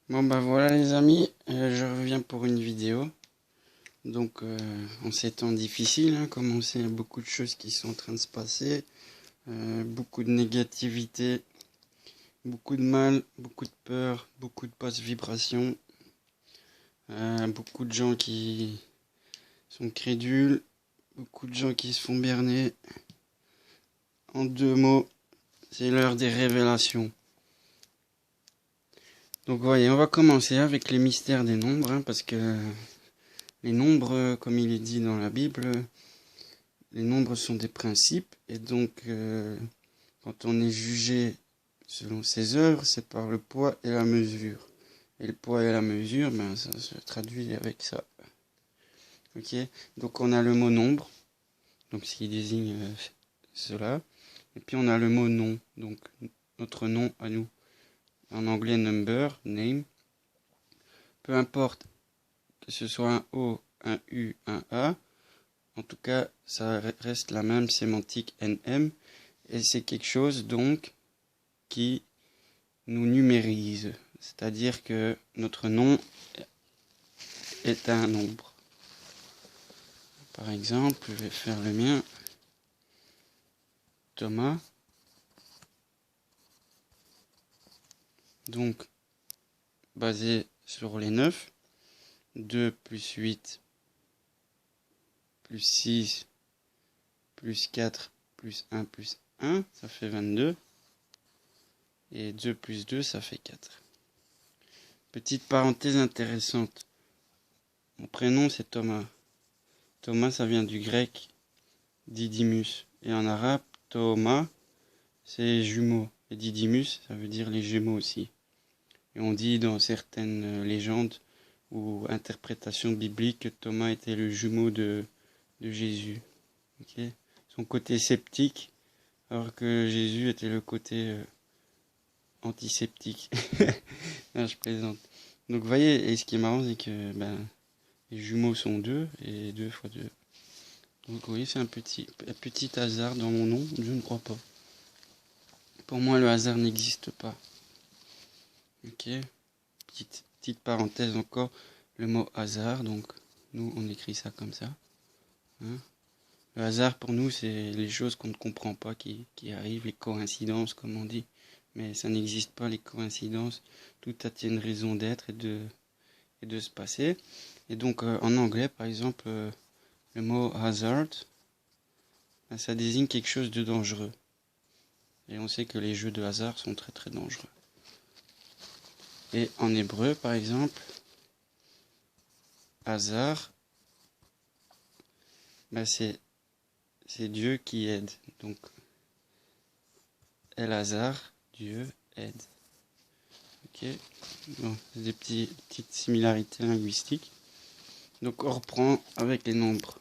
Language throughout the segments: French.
Bon bah voilà les amis, je reviens pour une vidéo. Donc en ces temps difficiles, hein, comme on sait, il y a beaucoup de choses qui sont en train de se passer, beaucoup de négativité, beaucoup de mal, beaucoup de peur, beaucoup de basses vibrations, beaucoup de gens qui sont crédules, beaucoup de gens qui se font berner. En deux mots, c'est l'heure des révélations. Donc voyez, on va commencer avec les mystères des nombres, hein, parce que les nombres, comme il est dit dans la Bible, les nombres sont des principes, et donc quand on est jugé selon ses œuvres, c'est par le poids et la mesure. Et le poids et la mesure, ben, ça se traduit avec ça. Ok. Donc on a le mot nombre, donc ce qui désigne cela. Et puis on a le mot nom, donc notre nom à nous. En anglais number, name. Peu importe que ce soit un O, un U, un A, en tout cas ça reste la même sémantique NM. Et c'est quelque chose donc qui nous numérise. C'est-à-dire que notre nom est un nombre. Par exemple, je vais faire le mien. Thomas. Donc, basé sur les 9. 2 plus 8 plus 6 plus 4 plus 1, ça fait 22. Et 2 plus 2, ça fait 4. Petite parenthèse intéressante. Mon prénom, c'est Thomas. Thomas, ça vient du grec Didymus. Et en arabe, Thomas, c'est jumeaux. Et Didymus, ça veut dire les jumeaux aussi. Et on dit dans certaines légendes ou interprétations bibliques que Thomas était le jumeau de Jésus. Okay. Son côté sceptique, alors que Jésus était le côté antiseptique. Non, je plaisante. Donc vous voyez, et ce qui est marrant, c'est que les jumeaux sont 2, et 2 fois 2. Donc vous voyez, c'est un petit hasard dans mon nom, je ne crois pas. Pour moi, le hasard n'existe pas. Ok. Petite parenthèse encore, le mot hasard, donc nous on écrit ça comme ça. Hein. Le hasard pour nous, c'est les choses qu'on ne comprend pas qui arrivent, les coïncidences comme on dit. Mais ça n'existe pas, les coïncidences. Tout a une raison d'être et de se passer. Et donc en anglais, par exemple, le mot hazard, ça désigne quelque chose de dangereux. Et on sait que les jeux de hasard sont très très dangereux. Et en hébreu, par exemple, hasard, c'est Dieu qui aide. Donc, El Hazard, Dieu aide. Ok. Bon, c'est des petites similarités linguistiques. Donc, on reprend avec les nombres.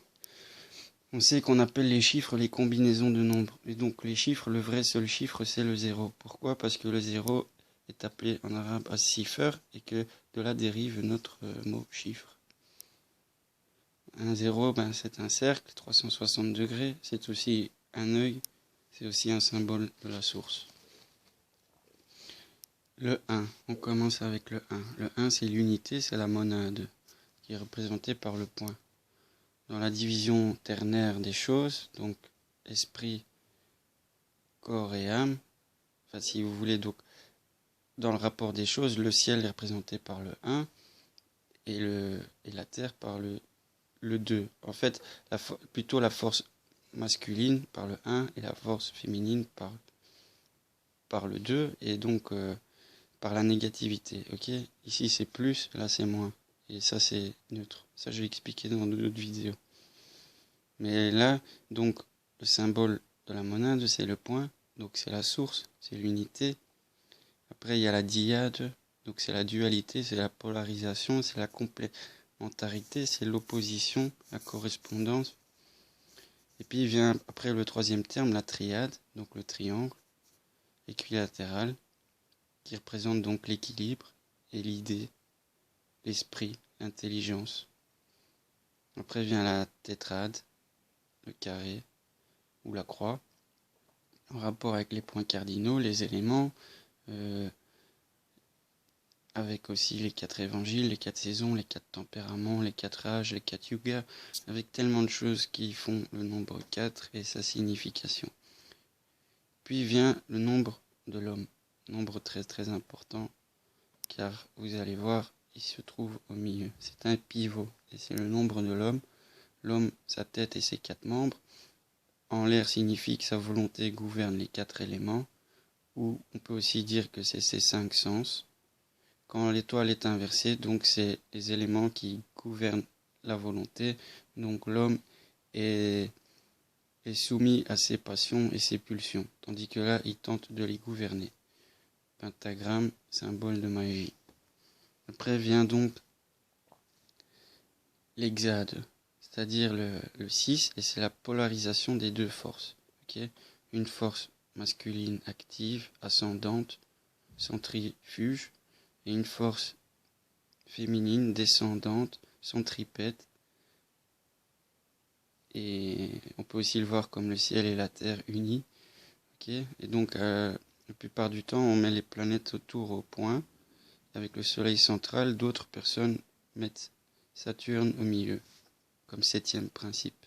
On sait qu'on appelle les chiffres les combinaisons de nombres. Et donc, les chiffres, le vrai seul chiffre, c'est le 0. Pourquoi ? Parce que le 0 est appelé en arabe as-sifr et que de là dérive notre mot chiffre. Un 0, c'est un cercle, 360 degrés, c'est aussi un œil, c'est aussi un symbole de la source. Le 1, on commence avec le 1. Le 1, c'est l'unité, c'est la monade, qui est représentée par le point. Dans la division ternaire des choses, donc esprit, corps et âme, enfin si vous voulez, donc dans le rapport des choses, le ciel est représenté par le 1 et la terre par le 2. En fait, plutôt la force masculine par le 1 et la force féminine par le 2 et donc par la négativité. Ok. Ici c'est plus, là c'est moins. Et ça c'est neutre. Ça je vais expliquer dans d'autres vidéos. Mais là, donc, le symbole de la monade, c'est le point. Donc c'est la source, c'est l'unité. Après il y a la dyade, donc c'est la dualité, c'est la polarisation, c'est la complémentarité, c'est l'opposition, la correspondance. Et puis vient après le troisième terme, la triade, donc le triangle équilatéral, qui représente donc l'équilibre et l'idée, l'esprit, l'intelligence. Après vient la tétrade, le carré ou la croix, en rapport avec les points cardinaux, les éléments, avec aussi les 4 évangiles, les 4 saisons, les 4 tempéraments, les 4 âges, les 4 yugas, avec tellement de choses qui font le nombre 4 et sa signification. Puis vient le nombre de l'homme, nombre très très important, car vous allez voir, il se trouve au milieu. C'est un pivot, et c'est le nombre de l'homme. L'homme, sa tête et ses 4 membres. En l'air signifie que sa volonté gouverne les 4 éléments, ou on peut aussi dire que c'est ses 5 sens. Quand l'étoile est inversée, donc c'est les éléments qui gouvernent la volonté. Donc l'homme est soumis à ses passions et ses pulsions, tandis que là, il tente de les gouverner. Pentagramme, symbole de magie. Après vient donc l'hexade, c'est-à-dire le 6, et c'est la polarisation des 2 forces. Okay, une force masculine active, ascendante, centrifuge, et une force féminine descendante, centripète. Et on peut aussi le voir comme le ciel et la terre unis. Okay, et donc la plupart du temps on met les planètes autour au point, avec le soleil central. D'autres personnes mettent Saturne au milieu, comme 7e principe.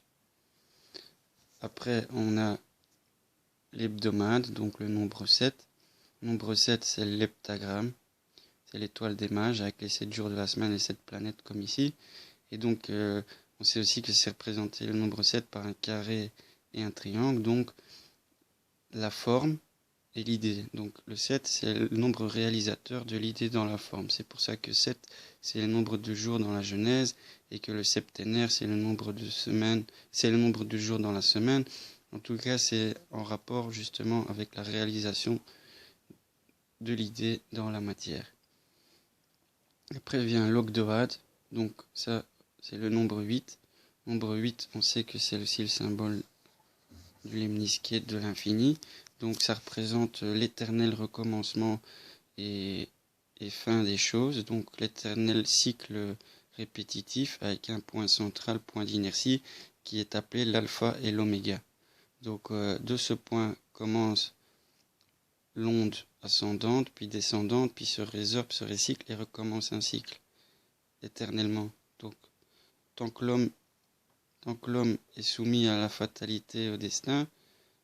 Après on a l'hebdomade, donc le nombre 7. Le nombre 7 c'est l'heptagramme. C'est l'étoile des mages avec les 7 jours de la semaine et 7 planètes comme ici. Et donc on sait aussi que c'est représenté le nombre 7 par un carré et un triangle. Donc la forme et l'idée. Donc le 7 c'est le nombre réalisateur de l'idée dans la forme. C'est pour ça que 7 c'est le nombre de jours dans la Genèse et que le septénaire c'est le nombre de semaines, c'est le nombre de jours dans la semaine. En tout cas c'est en rapport justement avec la réalisation de l'idée dans la matière. Après vient l'Ogdoad, donc ça c'est le nombre 8. Nombre 8, on sait que c'est aussi le symbole du lemniscate de l'infini. Donc ça représente l'éternel recommencement et fin des choses. Donc l'éternel cycle répétitif avec un point central, point d'inertie, qui est appelé l'alpha et l'oméga. Donc de ce point commence l'onde ascendante, puis descendante, puis se résorbe, se recycle et recommence un cycle éternellement. Donc tant que l'homme est soumis à la fatalité, au destin,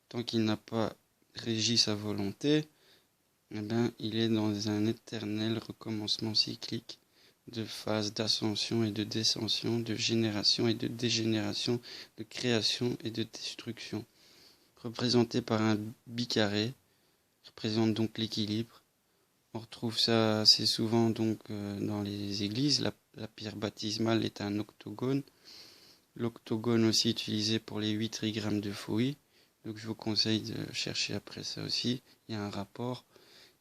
tant qu'il n'a pas régi sa volonté, eh ben, il est dans un éternel recommencement cyclique de phases d'ascension et de descension, de génération et de dégénération, de création et de destruction. Représenté par un bicarré, représente donc l'équilibre. On retrouve ça assez souvent donc dans les églises. La pierre baptismale est un octogone. L'octogone aussi utilisé pour les 8 trigrammes de fouilles. Donc je vous conseille de chercher après ça aussi. Il y a un rapport.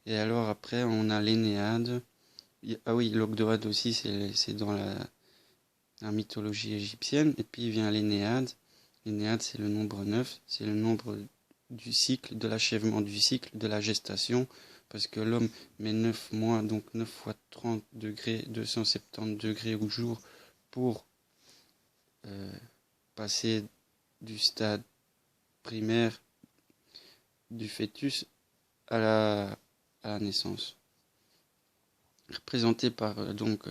Et alors après on a l'énéade. Ah oui, l'ogdoade aussi c'est dans la mythologie égyptienne. Et puis il vient l'énéade. L'énéade c'est le nombre 9. C'est le nombre du cycle, de l'achèvement du cycle, de la gestation. Parce que l'homme met 9 mois, donc 9 fois 30 degrés, 270 degrés au jour pour passer du stade primaire du fœtus à la naissance. Représenté par donc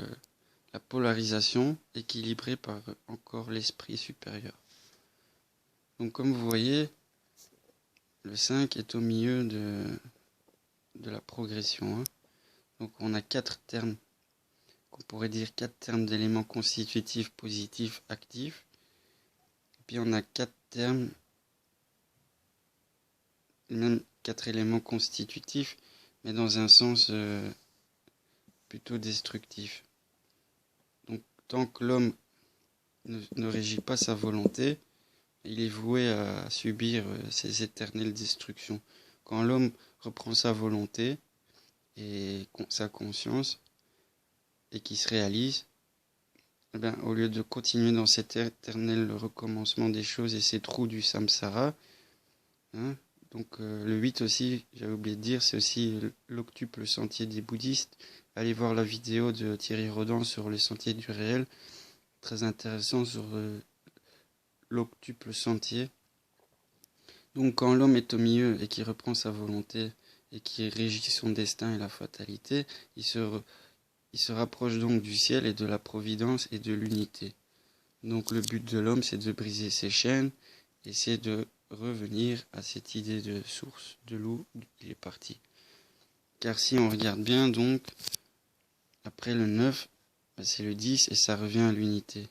la polarisation, équilibrée par encore l'esprit supérieur. Donc comme vous voyez, le 5 est au milieu de la progression. Donc on a 4 termes, qu'on pourrait dire 4 termes d'éléments constitutifs, positifs, actifs. Et puis on a 4 termes, même 4 éléments constitutifs, mais dans un sens plutôt destructif. Donc tant que l'homme ne régit pas sa volonté, il est voué à subir ces éternelles destructions. Quand l'homme reprend sa volonté et sa conscience et qu'il se réalise, eh bien, au lieu de continuer dans cet éternel recommencement des choses et ces trous du samsara, donc le 8 aussi, j'avais oublié de dire, c'est aussi l'octuple sentier des bouddhistes. Allez voir la vidéo de Thierry Rodan sur les sentiers du réel, très intéressant sur l'octuple sentier. Donc quand l'homme est au milieu et qu'il reprend sa volonté et qu'il régit son destin et la fatalité, il se il se rapproche donc du ciel et de la providence et de l'unité. Donc le but de l'homme, c'est de briser ses chaînes et c'est de revenir à cette idée de source, de l'où il est parti. Car si on regarde bien, donc, après le 9, c'est le 10 et ça revient à l'unité.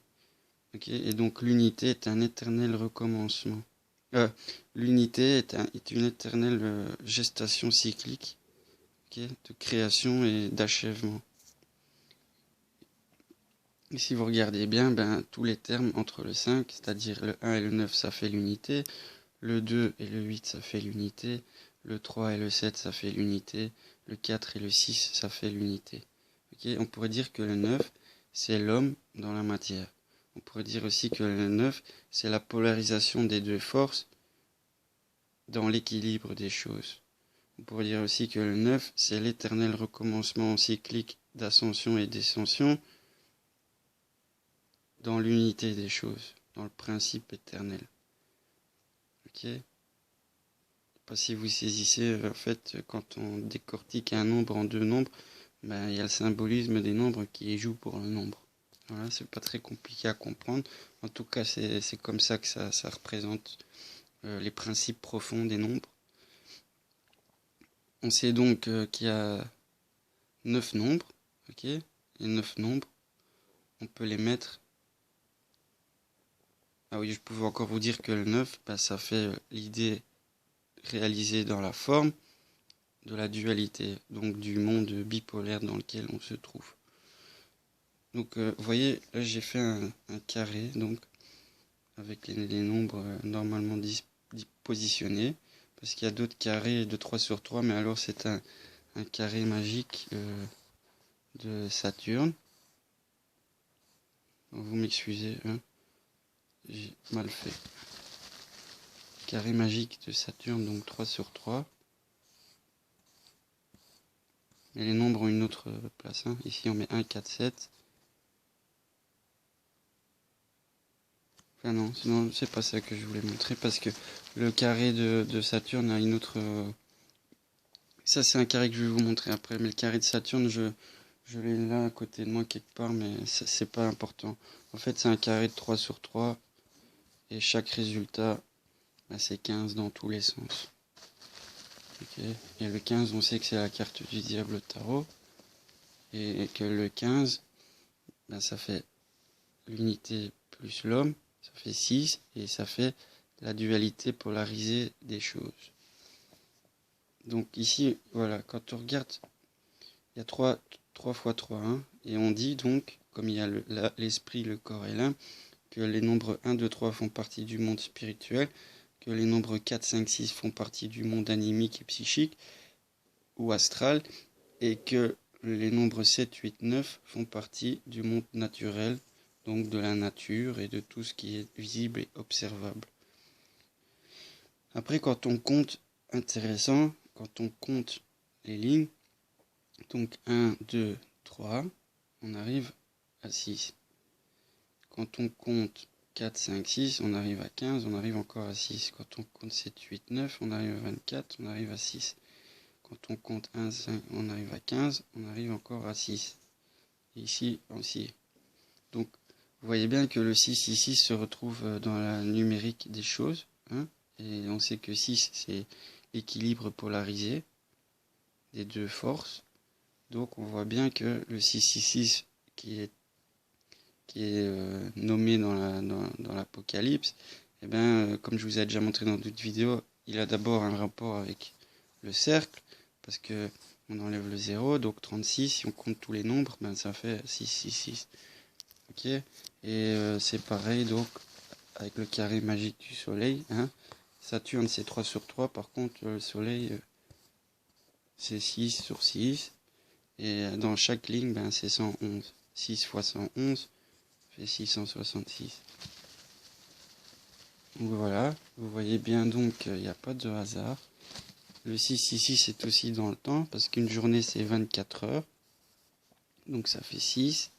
Okay, et donc l'unité est un éternel recommencement. L'unité est une éternelle gestation cyclique, okay, de création et d'achèvement. Et si vous regardez bien, tous les termes entre le 5, c'est-à-dire le 1 et le 9, ça fait l'unité. Le 2 et le 8, ça fait l'unité. Le 3 et le 7, ça fait l'unité. Le 4 et le 6, ça fait l'unité. Okay, on pourrait dire que le 9, c'est l'homme dans la matière. On pourrait dire aussi que le 9, c'est la polarisation des deux forces dans l'équilibre des choses. On pourrait dire aussi que le 9, c'est l'éternel recommencement cyclique d'ascension et descension dans l'unité des choses, dans le principe éternel. Ok ? Je ne sais pas si vous saisissez, en fait, quand on décortique un nombre en deux nombres, il y a le symbolisme des nombres qui joue pour le nombre. Voilà, c'est pas très compliqué à comprendre. En tout cas, c'est comme ça que ça représente les principes profonds des nombres. On sait donc qu'il y a 9 nombres, ok ? Et 9 nombres, on peut les mettre. Ah oui, je pouvais encore vous dire que le 9, ça fait l'idée réalisée dans la forme de la dualité, donc du monde bipolaire dans lequel on se trouve. Donc, vous voyez, là j'ai fait un carré, donc, avec les nombres normalement positionnés, parce qu'il y a d'autres carrés de 3 sur 3, mais alors c'est un carré magique de Saturne. Vous m'excusez, hein, j'ai mal fait. Carré magique de Saturne, donc 3 sur 3. Mais les nombres ont une autre place. Hein. Ici, on met 1, 4, 7. Enfin non, c'est pas ça que je voulais montrer, parce que le carré de Saturne a une autre... Ça, c'est un carré que je vais vous montrer après, mais le carré de Saturne, je l'ai là à côté de moi quelque part, mais c'est pas important. En fait, c'est un carré de 3 sur 3, et chaque résultat, c'est 15 dans tous les sens. Okay. Et le 15, on sait que c'est la carte du diable au tarot, et que le 15, ça fait l'unité plus l'homme, ça fait 6, et ça fait la dualité polarisée des choses. Donc ici, voilà, quand on regarde, il y a 3 fois 3, hein, et on dit donc, comme il y a l'esprit, le corps et l'âme, que les nombres 1, 2, 3 font partie du monde spirituel, que les nombres 4, 5, 6 font partie du monde animique et psychique, ou astral, et que les nombres 7, 8, 9 font partie du monde naturel, donc de la nature et de tout ce qui est visible et observable. Après, quand on compte, intéressant, quand on compte les lignes, donc 1, 2, 3, on arrive à 6. Quand on compte 4, 5, 6, on arrive à 15, on arrive encore à 6. Quand on compte 7, 8, 9, on arrive à 24, on arrive à 6. Quand on compte 1, 5, on arrive à 15, on arrive encore à 6. Et ici aussi. Donc, vous voyez bien que le 6 ici se retrouve dans la numérique des choses. Hein, et on sait que 6, c'est l'équilibre polarisé des deux forces. Donc, on voit bien que le 666 qui est nommé dans l'Apocalypse, comme je vous ai déjà montré dans d'autres vidéos, il a d'abord un rapport avec le cercle, parce que on enlève le 0, donc 36, si on compte tous les nombres, ça fait 666. Ok, et c'est pareil donc avec le carré magique du soleil. Hein. Saturne c'est 3 sur 3, par contre le soleil c'est 6 sur 6. Et dans chaque ligne, c'est 111. 6 fois 111 fait 666. Donc voilà, vous voyez bien donc qu'il n'y a pas de hasard. Le 6 ici c'est aussi dans le temps, parce qu'une journée c'est 24 heures. Donc ça fait 6.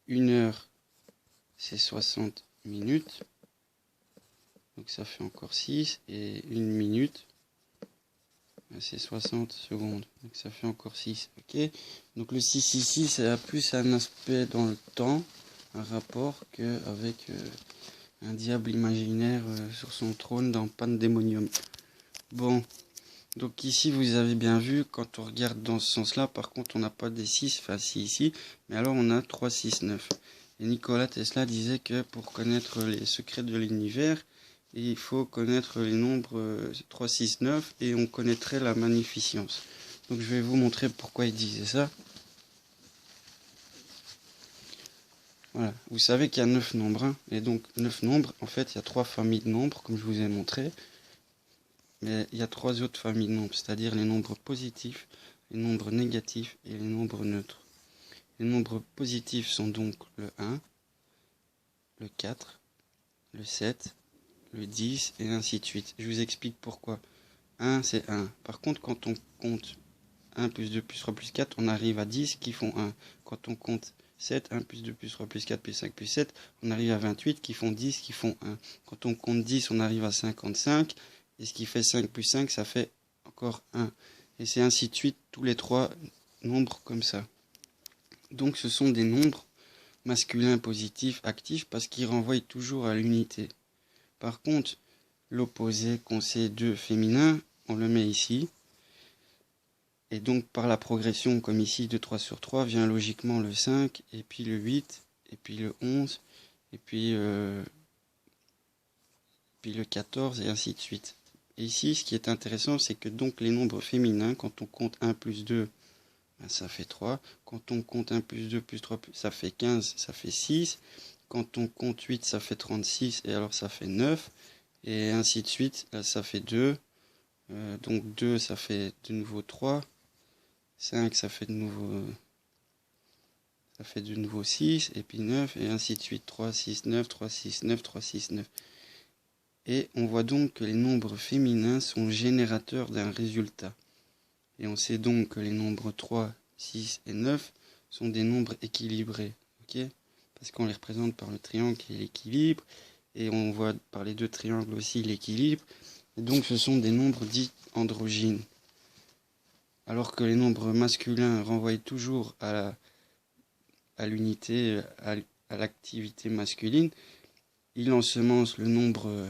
Une heure c'est 60 minutes. Donc ça fait encore 6. Et une minute, c'est 60 secondes. Donc ça fait encore 6. Ok. Donc le 6 ici, ça a plus un aspect dans le temps, un rapport qu'avec un diable imaginaire sur son trône dans Pandemonium. Bon. Donc ici, vous avez bien vu, quand on regarde dans ce sens-là, par contre, on n'a pas des 6, enfin si ici, mais alors on a 3, 6, 9. Et Nikola Tesla disait que pour connaître les secrets de l'univers, il faut connaître les nombres 3, 6, 9 et on connaîtrait la magnificence. Donc je vais vous montrer pourquoi il disait ça. Voilà, vous savez qu'il y a 9 nombres, hein, et donc 9 nombres, en fait, il y a 3 familles de nombres, comme je vous ai montré. Mais il y a 3 autres familles de nombres, c'est-à-dire les nombres positifs, les nombres négatifs et les nombres neutres. Les nombres positifs sont donc le 1, le 4, le 7, le 10 et ainsi de suite. Je vous explique pourquoi. 1 c'est 1. Par contre, quand on compte 1 plus 2 plus 3 plus 4, on arrive à 10 qui font 1. Quand on compte 7, 1 plus 2 plus 3 plus 4 plus 5 plus 7, on arrive à 28 qui font 10 qui font 1. Quand on compte 10, on arrive à 55. Et ce qui fait 5 plus 5, ça fait encore 1. Et c'est ainsi de suite, tous les 3 nombres comme ça. Donc ce sont des nombres masculins positifs actifs parce qu'ils renvoient toujours à l'unité. Par contre, l'opposé qu'on sait 2 féminin, on le met ici. Et donc par la progression, comme ici, de 3 sur 3, vient logiquement le 5, et puis le 8, et puis le 11, et puis le 14, et ainsi de suite. Et ici, ce qui est intéressant, c'est que donc les nombres féminins, quand on compte 1 plus 2, ben ça fait 3. Quand on compte 1 plus 2 plus 3, ça fait 15, ça fait 6. Quand on compte 8, ça fait 36, et alors ça fait 9. Et ainsi de suite, là ça fait 2. Donc 2, ça fait de nouveau 3. 5, ça fait de nouveau 6, et puis 9, et ainsi de suite. 3, 6, 9, 3, 6, 9, 3, 6, 9. Et on voit donc que les nombres féminins sont générateurs d'un résultat. Et on sait donc que les nombres 3, 6 et 9 sont des nombres équilibrés. Okay, parce qu'on les représente par le triangle qui est l'équilibre. Et on voit par les deux triangles aussi l'équilibre. Et donc ce sont des nombres dits androgynes. Alors que les nombres masculins renvoient toujours à l'unité, à l'activité masculine, il ensemence le nombre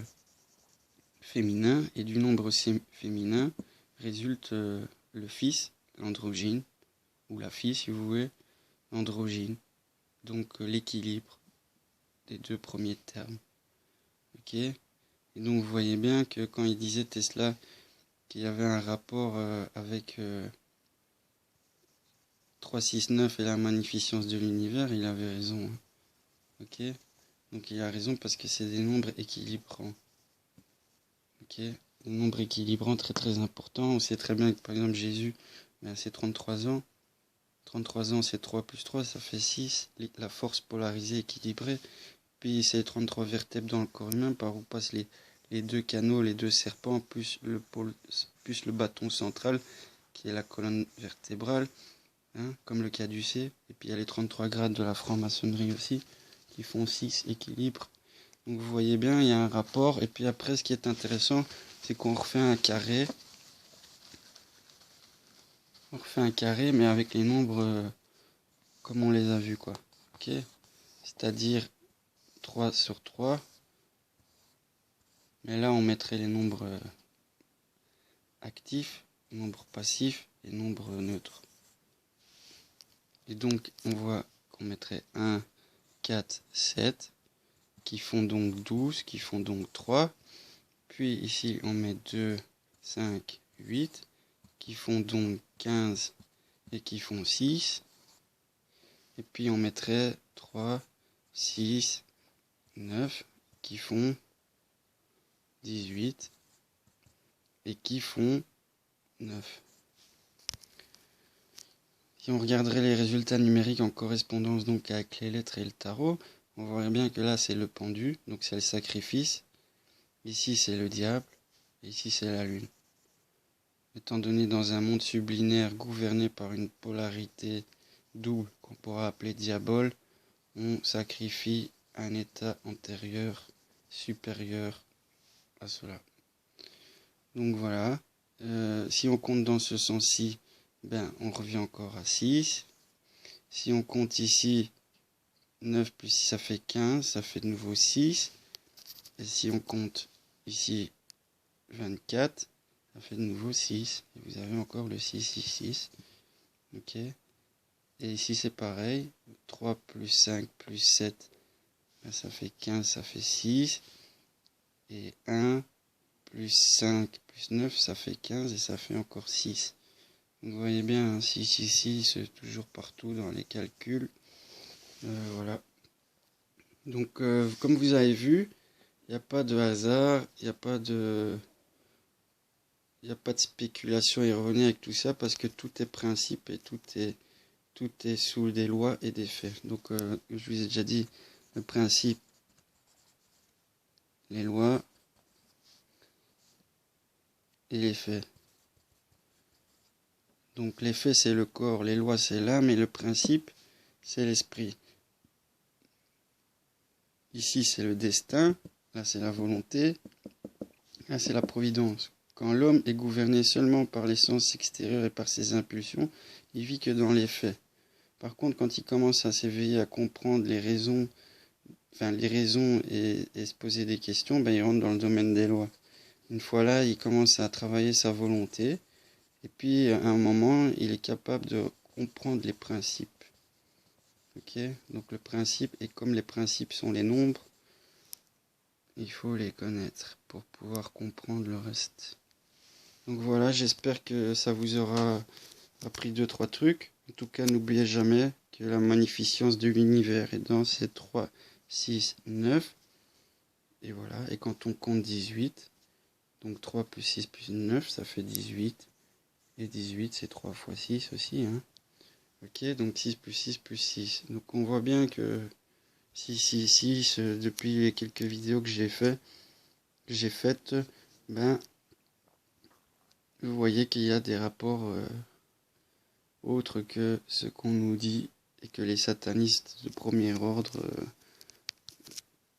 féminin, et du nombre féminin résulte le fils, l'androgyne, ou la fille si vous voulez, l'androgyne. Donc l'équilibre des deux premiers termes. Ok. Et donc vous voyez bien que quand il disait Tesla qu'il y avait un rapport avec 369 et la magnificence de l'univers, il avait raison. Ok. Donc il a raison parce que c'est des nombres équilibrants. Ok. Des nombres équilibrants très très importants. On sait très bien que par exemple Jésus, à ses 33 ans, 33 ans c'est 3 plus 3, ça fait 6. La force polarisée équilibrée. Puis c'est 33 vertèbres dans le corps humain par où passent les deux canaux, les deux serpents, plus le bâton central qui est la colonne vertébrale, hein, comme le caducée. Et puis il y a les 33 grades de la franc-maçonnerie aussi, qui font 6 équilibres. Donc vous voyez bien, il y a un rapport. Et puis après, ce qui est intéressant, c'est qu'on refait un carré. On refait un carré, mais avec les nombres comme on les a vus, quoi. Ok. C'est-à-dire 3 sur 3. Mais là, on mettrait les nombres actifs, nombres passifs et nombres neutres. Et donc, on voit qu'on mettrait 1, 4, 7, qui font donc 12, qui font donc 3. Puis ici, on met 2, 5, 8, qui font donc 15 et qui font 6. Et puis, on mettrait 3, 6, 9, qui font 18 et qui font 9. Si on regarderait les résultats numériques en correspondance donc avec les lettres et le tarot, on voit bien que là c'est le pendu, donc c'est le sacrifice. Ici c'est le diable, et ici c'est la lune. Étant donné dans un monde sublinaire gouverné par une polarité double qu'on pourra appeler diabole, on sacrifie un état antérieur supérieur à cela. Donc voilà. Si on compte dans ce sens-ci, ben, on revient encore à 6. Si on compte ici, 9 plus 6, ça fait 15, ça fait de nouveau 6. Et si on compte ici 24, ça fait de nouveau 6. Et vous avez encore le 6, 6, 6. Ok. Et ici c'est pareil. 3 plus 5 plus 7, ben, ça fait 15, ça fait 6. Et 1 plus 5 plus 9, ça fait 15 et ça fait encore 6. Donc vous voyez bien, 6 ici, c'est toujours partout dans les calculs. Voilà. Donc comme vous avez vu, il n'y a pas de hasard, il n'y a pas de spéculation erronée avec tout ça parce que tout est principe et tout est sous des lois et des faits. Donc je vous ai déjà dit, le principe, les lois et les faits. Donc les faits c'est le corps, les lois c'est l'âme et le principe c'est l'esprit. Ici c'est le destin, là c'est la volonté, là c'est la providence. Quand l'homme est gouverné seulement par les sens extérieurs et par ses impulsions, il vit que dans les faits. Par contre, quand il commence à s'éveiller, à comprendre les raisons, et se poser des questions, ben, il rentre dans le domaine des lois. Une fois là, il commence à travailler sa volonté, et puis à un moment, il est capable de comprendre les principes. Ok, donc le principe, et comme les principes sont les nombres, il faut les connaître pour pouvoir comprendre le reste. Donc voilà, j'espère que ça vous aura appris 2-3 trucs. En tout cas, n'oubliez jamais que la magnificence de l'univers est dans ces 3, 6, 9. Et voilà, et quand on compte 18, donc 3 plus 6 plus 9, ça fait 18. Et 18, c'est 3 fois 6 aussi. Hein. Ok, donc 6 plus 6 plus 6. Donc on voit bien que 6, 6, 6, depuis les quelques vidéos que j'ai faites, ben, vous voyez qu'il y a des rapports autres que ce qu'on nous dit et que les satanistes de premier ordre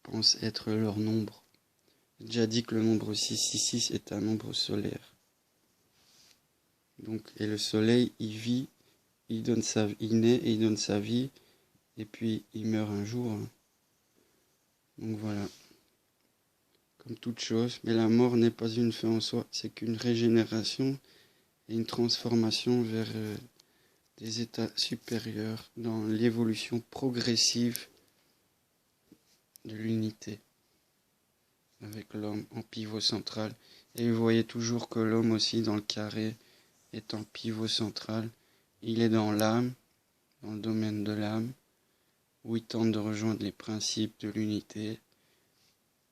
pensent être leur nombre. J'ai déjà dit que le nombre 666 est un nombre solaire. Donc, et le soleil, il vit, il naît et il donne sa vie, et puis il meurt un jour. Hein. Donc voilà, comme toute chose. Mais la mort n'est pas une fin en soi, c'est qu'une régénération et une transformation vers des états supérieurs dans l'évolution progressive de l'unité avec l'homme en pivot central. Et vous voyez toujours que l'homme aussi dans le carré est en pivot central. Il est dans l'âme, dans le domaine de l'âme, où il tente de rejoindre les principes de l'unité,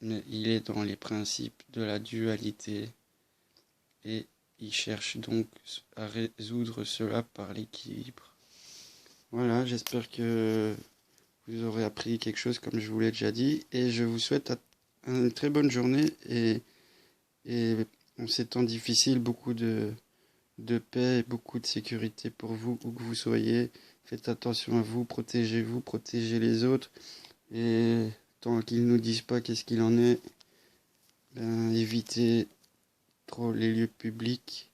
mais il est dans les principes de la dualité et il cherche donc à résoudre cela par l'équilibre. Voilà, j'espère que vous aurez appris quelque chose comme je vous l'ai déjà dit et je vous souhaite une très bonne journée et en ces temps difficiles, beaucoup de paix et beaucoup de sécurité pour vous, où que vous soyez. Faites attention à vous, protégez les autres. Et tant qu'ils ne nous disent pas qu'est-ce qu'il en est, ben, évitez trop les lieux publics.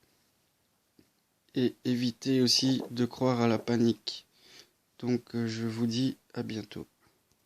Et évitez aussi de croire à la panique. Donc je vous dis à bientôt.